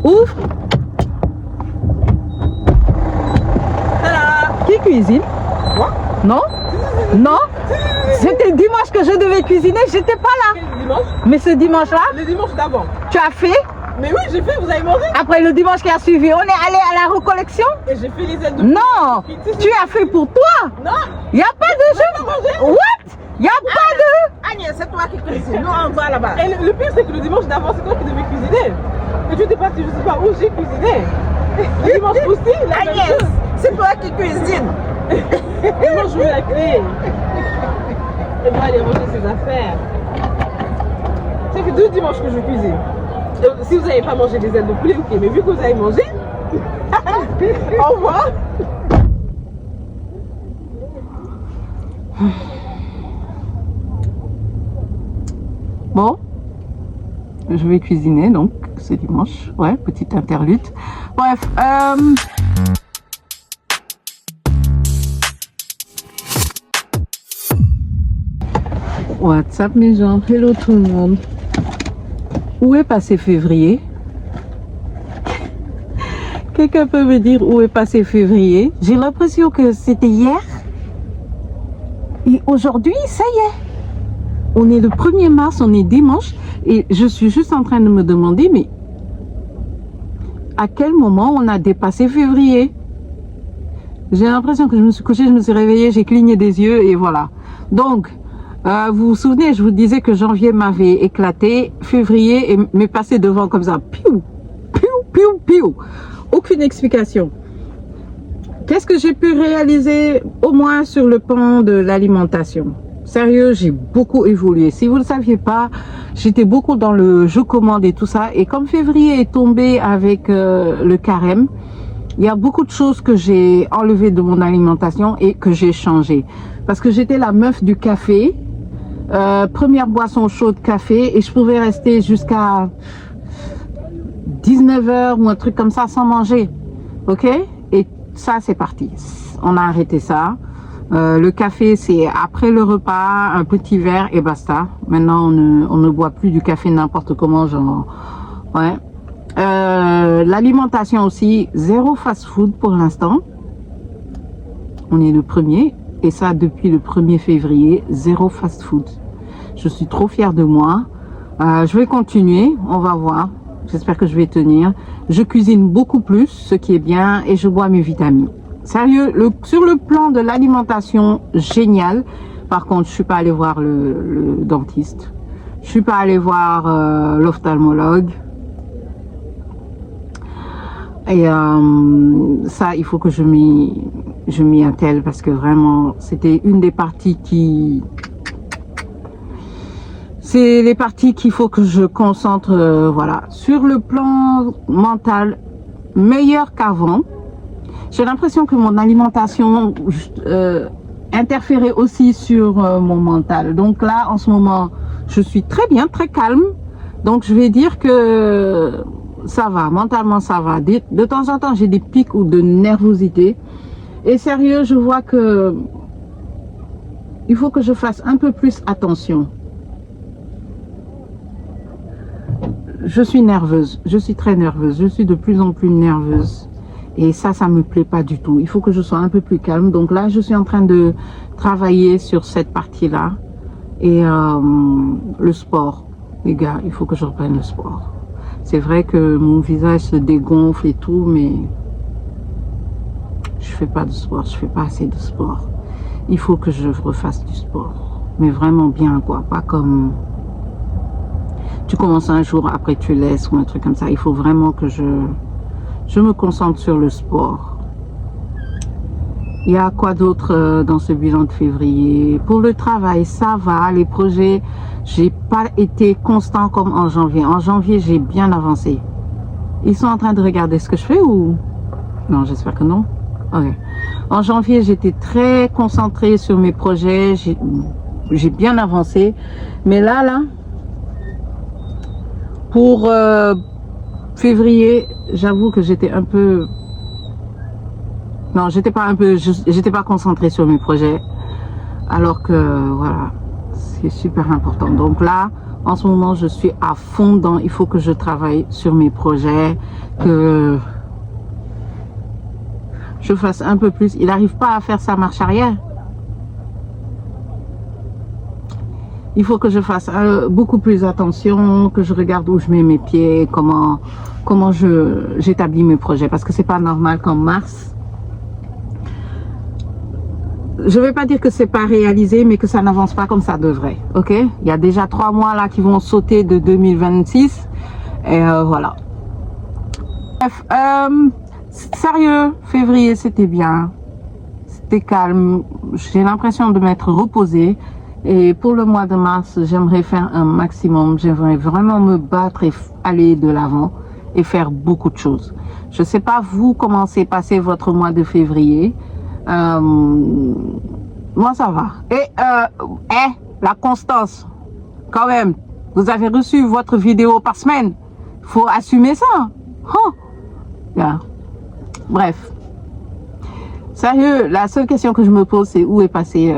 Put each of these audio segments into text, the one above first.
Ouvre. Qui cuisine? Moi? Non? Non? C'était dimanche que je devais cuisiner, j'étais pas là. Quel dimanche? Mais ce dimanche-là, Le dimanche d'avant. tu as fait? Mais oui, j'ai fait, vous avez mangé? Après le dimanche qui a suivi, on est allé à la recollection? Et j'ai fait les ailes de Non! Tu as fait pour toi? Non! Il n'y a pas de jeu. What? Il n'y a pas de... Agnès, c'est toi qui cuisine. Nous, on va là-bas. Et le pire, c'est que le dimanche d'avant, c'est toi qui devais cuisiner. Et tu étais parti, je ne sais pas où j'ai cuisiné. Le dimanche aussi, la même Agnès, chose. c'est toi qui cuisine. Et moi, je veux la clé. Elle doit aller ranger ses affaires. Ça fait 2 dimanches que je cuisine. Si vous n'avez pas mangé des ailes de poulet, ok. Mais vu que vous avez mangé, au revoir. Bon, je vais cuisiner donc ce dimanche. Ouais, petite interlude. Bref, WhatsApp mes gens, hello tout le monde. Où est passé février? Quelqu'un peut me dire où est passé février? J'ai l'impression que c'était hier. Et aujourd'hui, ça y est. On est le 1er mars, on est dimanche. Et je suis juste en train de me demander, mais à quel moment on a dépassé février? J'ai l'impression que je me suis couchée, je me suis réveillée, j'ai cligné des yeux et voilà. Donc, vous vous souvenez, je vous disais que janvier m'avait éclaté, février m'est passé devant comme ça. Piou, piou, piou, piou. Aucune explication. Qu'est-ce que j'ai pu réaliser au moins sur le plan de l'alimentation? Sérieux, j'ai beaucoup évolué. Si vous ne le saviez pas, j'étais beaucoup dans le je commande et tout ça. Et comme février est tombé avec le carême, il y a beaucoup de choses que j'ai enlevées de mon alimentation et que j'ai changé. Parce que j'étais la meuf du café. Première boisson chaude café et je pouvais rester jusqu'à 19h ou un truc comme ça sans manger. Ok? Et ça, c'est parti. On a arrêté ça. Le café, c'est après le repas, un petit verre et basta. Maintenant, on ne boit plus du café n'importe comment, genre. Ouais. L'alimentation aussi, zéro fast-food pour l'instant. On est le 1er. Et ça, depuis le 1er février, zéro fast-food. Je suis trop fière de moi. Je vais continuer, on va voir. J'espère que je vais tenir. Je cuisine beaucoup plus, ce qui est bien, et je bois mes vitamines. Sérieux, sur le plan de l'alimentation, génial. Par contre, je suis pas allée voir le dentiste. Je suis pas allée voir l'ophtalmologue. Et ça, il faut que je m'y attelle parce que vraiment, c'était une des parties qui... C'est les parties qu'il faut que je concentre, voilà. Sur le plan mental, meilleur qu'avant. J'ai l'impression que mon alimentation interférait aussi sur mon mental. Donc là, en ce moment, je suis très bien, très calme. Donc je vais dire que ça va, mentalement ça va. De temps en temps, j'ai des pics ou de nervosité. Et sérieux, je vois que il faut que je fasse un peu plus attention. Je suis nerveuse, je suis très nerveuse, je suis de plus en plus nerveuse. Et ça me plaît pas du tout. Il faut que je sois un peu plus calme. Donc là, je suis en train de travailler sur cette partie-là. Et le sport, les gars, il faut que je reprenne le sport. C'est vrai que mon visage se dégonfle et tout, mais je fais pas de sport, je fais pas assez de sport. Il faut que je refasse du sport. Mais vraiment bien, quoi. Pas comme... tu commences un jour, après tu laisses ou un truc comme ça. Il faut vraiment que je me concentre sur le sport. Il y a quoi d'autre dans ce bilan de février? Pour le travail, ça va. Les projets, j'ai pas été constant comme en janvier. En janvier, j'ai bien avancé. Ils sont en train de regarder ce que je fais ou... Non, j'espère que non. Ok. En janvier, j'étais très concentrée sur mes projets. J'ai bien avancé. Mais là... Pour février, j'avoue que j'étais un peu... Non, j'étais pas concentrée sur mes projets. Alors que, voilà, c'est super important. Donc là, En ce moment, je suis à fond dans, il faut que je travaille sur mes projets, que je fasse un peu plus. Il n'arrive pas à faire sa marche arrière. Il faut que je fasse beaucoup plus attention, que je regarde où je mets mes pieds, comment j'établis mes projets. Parce que c'est pas normal qu'en mars, je vais pas dire que c'est pas réalisé, mais que ça n'avance pas comme ça devrait. Ok? Il y a déjà 3 mois là qui vont sauter de 2026. Et voilà. Bref, sérieux, février c'était bien. C'était calme. J'ai l'impression de m'être reposée. Et pour le mois de mars, j'aimerais faire un maximum. J'aimerais vraiment me battre et aller de l'avant et faire beaucoup de choses. Je sais pas vous comment s'est passé votre mois de février. Moi ça va. Et la constance, quand même. Vous avez reçu votre vidéo par semaine. Faut assumer ça. Oh. Yeah. Bref. Sérieux, la seule question que je me pose, c'est où est passé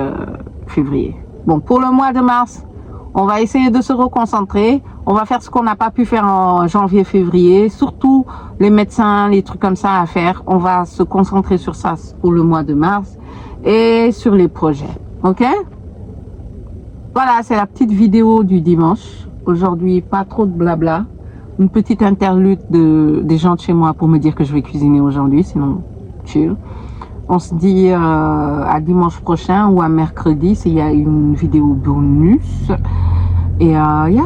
février. Bon, pour le mois de mars, on va essayer de se reconcentrer. On va faire ce qu'on n'a pas pu faire en janvier, février. Surtout les médecins, les trucs comme ça à faire. On va se concentrer sur ça pour le mois de mars et sur les projets. Ok? Voilà, c'est la petite vidéo du dimanche. Aujourd'hui, pas trop de blabla. Une petite interlude des gens de chez moi pour me dire que je vais cuisiner aujourd'hui. Sinon, chill. On se dit à dimanche prochain ou à mercredi s'il y a une vidéo bonus. Et yeah.